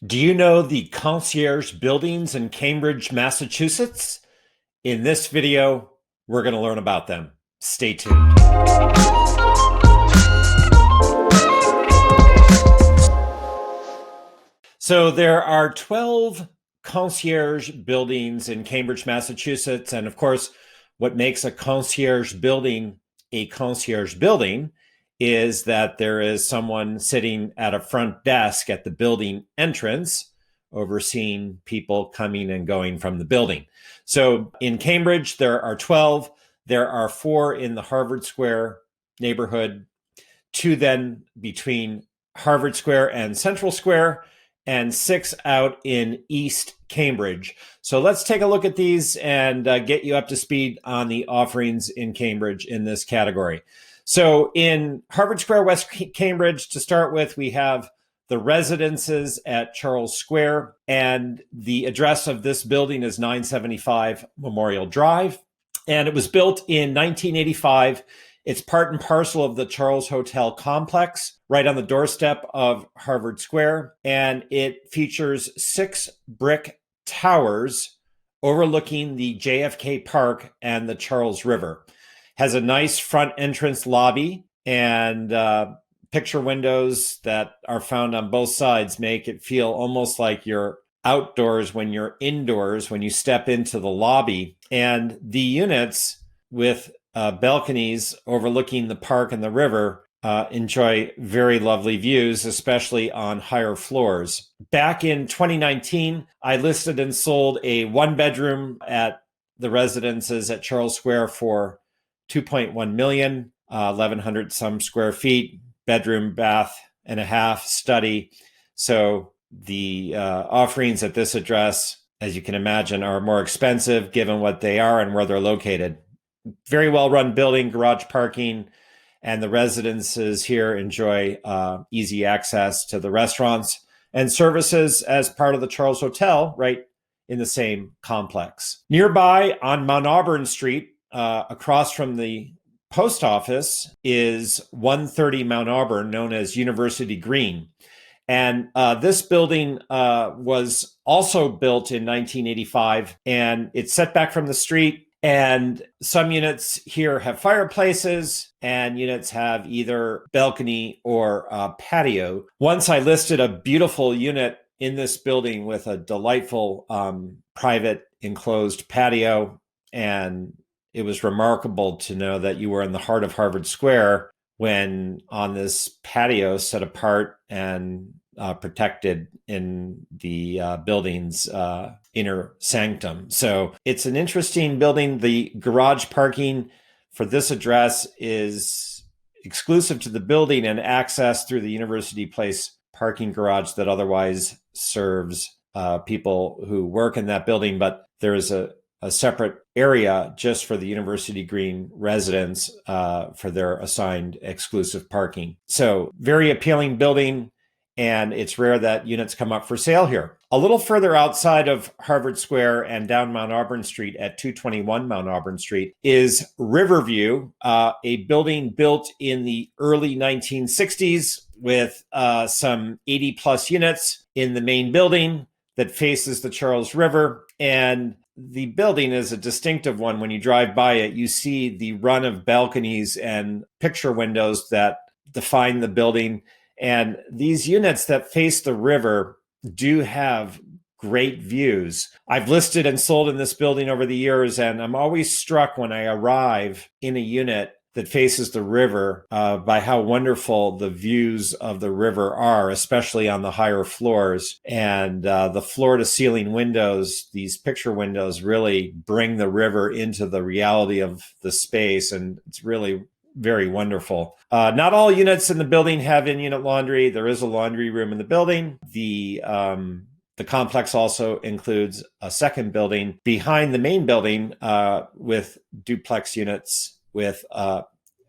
Do you know the Concierge buildings in Cambridge, Massachusetts? In this video, we're going to learn about them. Stay tuned. So there are 12 concierge buildings in Cambridge, Massachusetts. And of course, what makes a concierge building is that there is someone sitting at a front desk at the building entrance overseeing people coming and going from the building. So in Cambridge, there are 12. There are 4 in the Harvard Square neighborhood, 2 then between Harvard Square and Central Square, and 6 out in East Cambridge. So let's take a look at these and get you up to speed on the offerings in Cambridge in this category. So in Harvard Square, West Cambridge, to start with, we have the residences at Charles Square, and the address of this building is 975 Memorial Drive, and it was built in 1985. It's part and parcel of the Charles Hotel complex, right on the doorstep of Harvard Square, and it features 6 brick towers overlooking the JFK Park and the Charles River. Has a nice front entrance lobby, and picture windows that are found on both sides make it feel almost like you're outdoors when you're indoors when you step into the lobby. And the units with balconies overlooking the park and the river enjoy very lovely views, especially on higher floors. Back in 2019, I listed and sold a 1-bedroom at the residences at Charles Square for $2.1 million, 1,100 some square feet, bedroom, bath and a half, study. So the offerings at this address, as you can imagine, are more expensive given what they are and where they're located. Very well run building, garage parking, and the residences here enjoy easy access to the restaurants and services as part of the Charles Hotel, right in the same complex. Nearby on Mount Auburn Street, across from the post office, is 130 Mount Auburn, known as University Green. And this building was also built in 1985, and it's set back from the street. And some units here have fireplaces, and units have either balcony or patio. Once I listed a beautiful unit in this building with a delightful private enclosed patio, and it was remarkable to know that you were in the heart of Harvard Square when on this patio set apart and protected in the building's inner sanctum. So it's an interesting building. The garage parking for this address is exclusive to the building and access through the University Place parking garage that otherwise serves people who work in that building. But there is a separate area just for the University Green residents for their assigned exclusive parking. So very appealing building, and it's rare that units come up for sale here. A little further outside of Harvard Square and down Mount Auburn Street at 221 Mount Auburn Street is Riverview, a building built in the early 1960s with some 80 plus units in the main building that faces the Charles River. And the building is a distinctive one. When you drive by it, you see the run of balconies and picture windows that define the building. And these units that face the river do have great views. I've listed and sold in this building over the years, and I'm always struck when I arrive in a unit that faces the river by how wonderful the views of the river are, especially on the higher floors. And the floor to ceiling windows, these picture windows, really bring the river into the reality of the space. And it's really very wonderful. Not all units in the building have in-unit laundry. There is a laundry room in the building. The complex also includes a second building behind the main building with duplex units with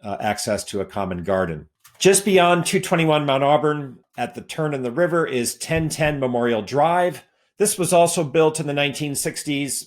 access to a common garden. Just beyond 221 Mount Auburn at the turn in the river is 1010 Memorial Drive. This was also built in the 1960s,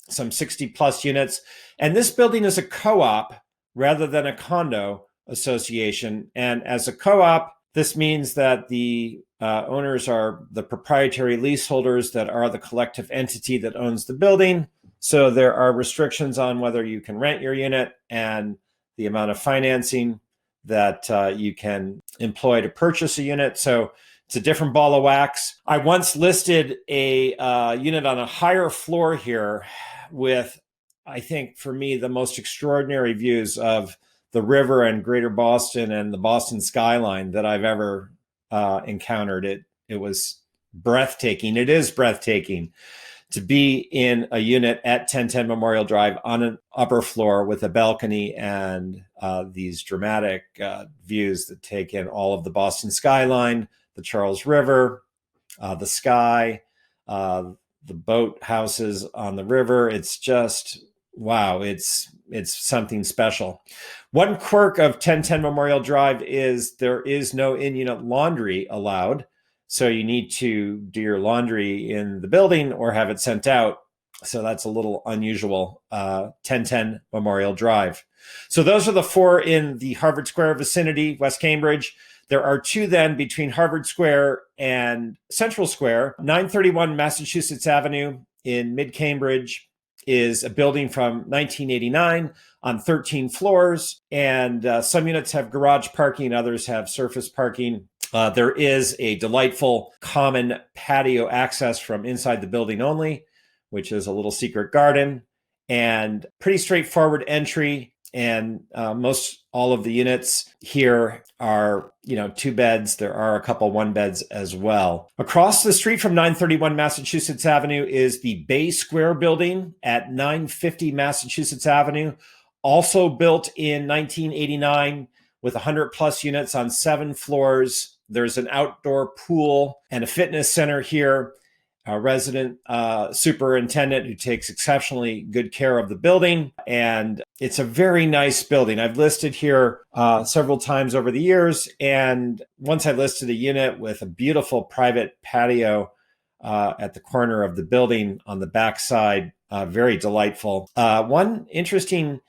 some 60 plus units. And this building is a co-op rather than a condo association. And as a co-op, this means that the Owners are the proprietary leaseholders that are the collective entity that owns the building. So there are restrictions on whether you can rent your unit and the amount of financing that you can employ to purchase a unit. So it's a different ball of wax. I once listed a unit on a higher floor here with, I think, for me, the most extraordinary views of the river and greater Boston and the Boston skyline that I've ever encountered. It was breathtaking. It is breathtaking to be in a unit at 1010 Memorial Drive on an upper floor with a balcony and these dramatic views that take in all of the Boston skyline, the Charles River, the sky, the boat houses on the river. It's just, wow, it's something special. One quirk of 1010 Memorial Drive is there is no in-unit laundry allowed. So you need to do your laundry in the building or have it sent out. So that's a little unusual. 1010 Memorial Drive. So those are the four in the Harvard Square vicinity, West Cambridge. There are two then between Harvard Square and Central Square. 931 Massachusetts Avenue in Mid-Cambridge is a building from 1989 on 13 floors. And some units have garage parking, others have surface parking. There is a delightful common patio access from inside the building only, which is a little secret garden, and pretty straightforward entry. And most all of the units here are, two beds. There are a couple one beds as well. Across the street from 931 Massachusetts Avenue is the Bay Square building at 950 Massachusetts Avenue, also built in 1989 with 100 plus units on 7 floors. There's an outdoor pool and a fitness center here. A resident superintendent who takes exceptionally good care of the building. And it's a very nice building. I've listed here several times over the years. And once I listed a unit with a beautiful private patio at the corner of the building on the backside, very delightful. One interesting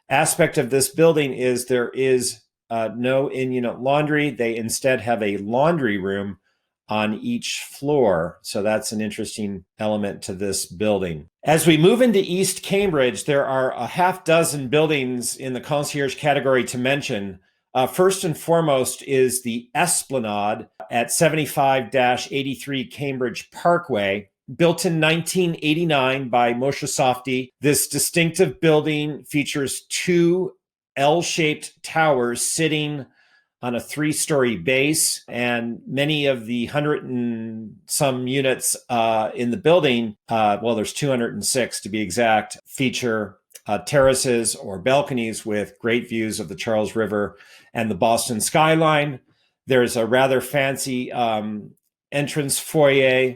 aspect of this building is there is no in-unit laundry. They instead have a laundry room on each floor. So that's an interesting element to this building. As we move into East Cambridge, there are a half dozen buildings in the concierge category to mention. First and foremost is the Esplanade at 75-83 Cambridge Parkway. Built in 1989 by Moshe Safdie, this distinctive building features 2 L-shaped towers sitting on a 3-story base, and many of the 100 and some units in the building, there's 206 to be exact, feature terraces or balconies with great views of the Charles River and the Boston skyline. There's a rather fancy entrance foyer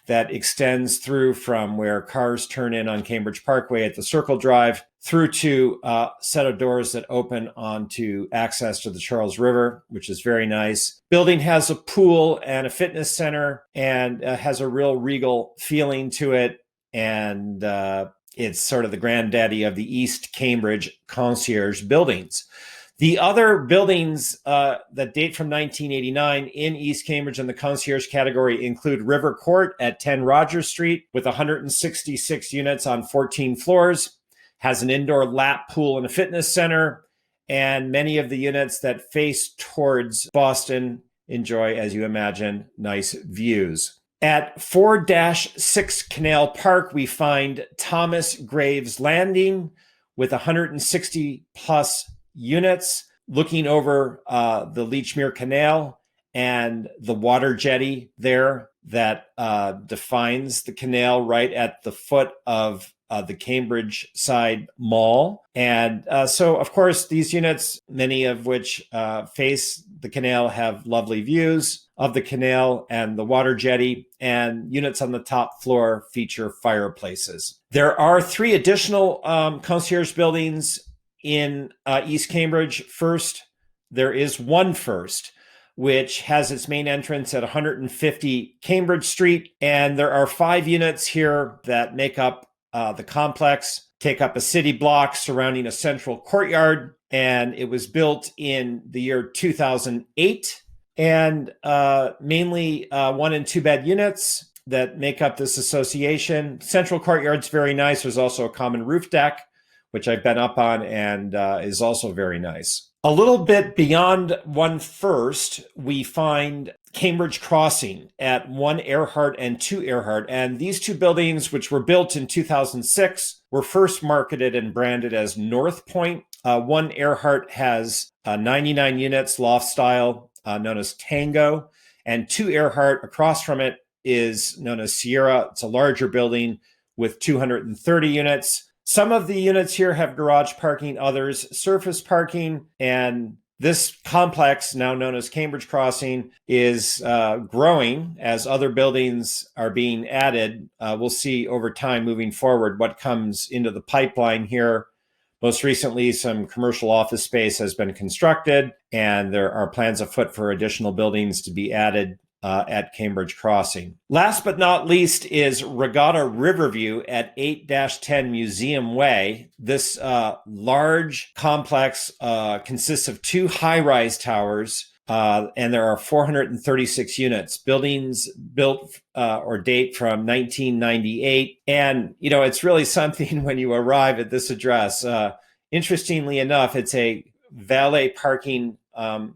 that extends through from where cars turn in on Cambridge Parkway at the Circle Drive through to a set of doors that open onto access to the Charles River, which is very nice. Building has a pool and a fitness center and has a real regal feeling to it. And it's sort of the granddaddy of the East Cambridge concierge buildings. The other buildings that date from 1989 in East Cambridge in the concierge category include River Court at 10 Rogers Street with 166 units on 14 floors, has an indoor lap pool and a fitness center, and many of the units that face towards Boston enjoy, as you imagine, nice views. At 4-6 Canal Park, we find Thomas Graves Landing with 160 plus units looking over the Leechmere Canal and the water jetty there that defines the canal right at the foot of the Cambridge side mall. And so, of course, these units, many of which face the canal, have lovely views of the canal and the water jetty, and units on the top floor feature fireplaces. There are 3 additional concierge buildings in East Cambridge. First, there is One First, which has its main entrance at 150 Cambridge Street. And there are 5 units here that make up the complex, take up a city block surrounding a central courtyard. And it was built in the year 2008. and mainly 1 and 2 bed units that make up this association. Central courtyard's very nice. There's also a common roof deck, which I've been up on and is also very nice. A little bit beyond 1 First, we find Cambridge Crossing at 1 Earhart and 2 Earhart. And these two buildings, which were built in 2006, were first marketed and branded as North Point. 1 Earhart has 99 units, loft style, known as Tango. And 2 Earhart, across from it, is known as Sierra. It's a larger building with 230 units. Some of the units here have garage parking, others surface parking, and this complex, now known as Cambridge Crossing, is growing as other buildings are being added. We'll see over time moving forward what comes into the pipeline here. Most recently, some commercial office space has been constructed, and there are plans afoot for additional buildings to be added at Cambridge Crossing. Last but not least is Regatta Riverview at 8-10 Museum Way. This large complex consists of 2 high-rise towers, and there are 436 units. Buildings built or date from 1998. And, you know, it's really something when you arrive at this address. Interestingly enough, it's a valet parking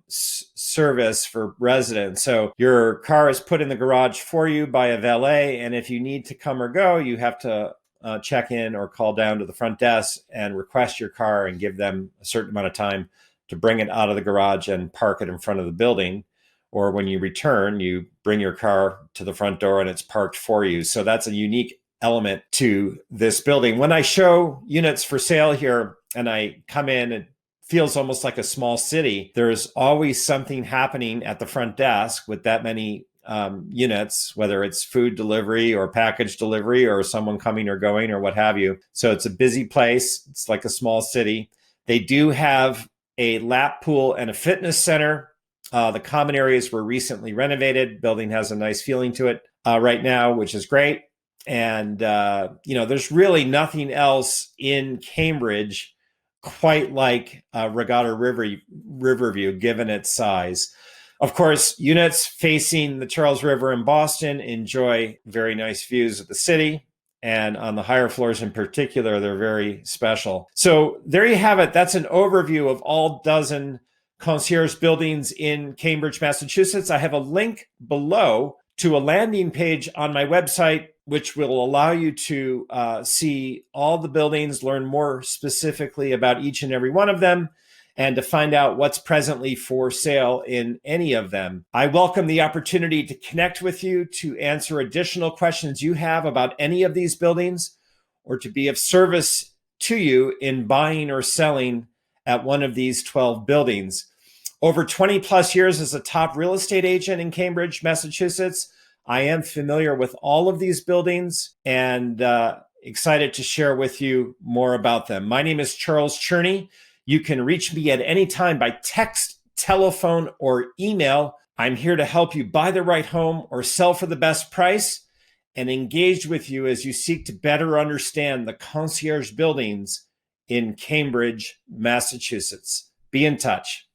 service for residents. So your car is put in the garage for you by a valet, and if you need to come or go, you have to check in or call down to the front desk and request your car and give them a certain amount of time to bring it out of the garage and park it in front of the building. Or when you return, you bring your car to the front door and it's parked for you. So that's a unique element to this building. When I show units for sale here and I come in, and feels almost like a small city. There's always something happening at the front desk with that many units, whether it's food delivery or package delivery or someone coming or going or what have you. So it's a busy place. It's like a small city. They do have a lap pool and a fitness center. The common areas were recently renovated. Building has a nice feeling to it right now, which is great. And, there's really nothing else in Cambridge quite like Regatta Riverview, given its size. Of course, units facing the Charles River in Boston enjoy very nice views of the city. And on the higher floors in particular, they're very special. So there you have it. That's an overview of all dozen concierge buildings in Cambridge, Massachusetts. I have a link below to a landing page on my website, which will allow you to see all the buildings, learn more specifically about each and every one of them, and to find out what's presently for sale in any of them. I welcome the opportunity to connect with you, to answer additional questions you have about any of these buildings, or to be of service to you in buying or selling at one of these 12 buildings. Over 20 plus years as a top real estate agent in Cambridge, Massachusetts, I am familiar with all of these buildings and excited to share with you more about them. My name is Charles Cherney. You can reach me at any time by text, telephone, or email. I'm here to help you buy the right home or sell for the best price, and engage with you as you seek to better understand the concierge buildings in Cambridge, Massachusetts. Be in touch.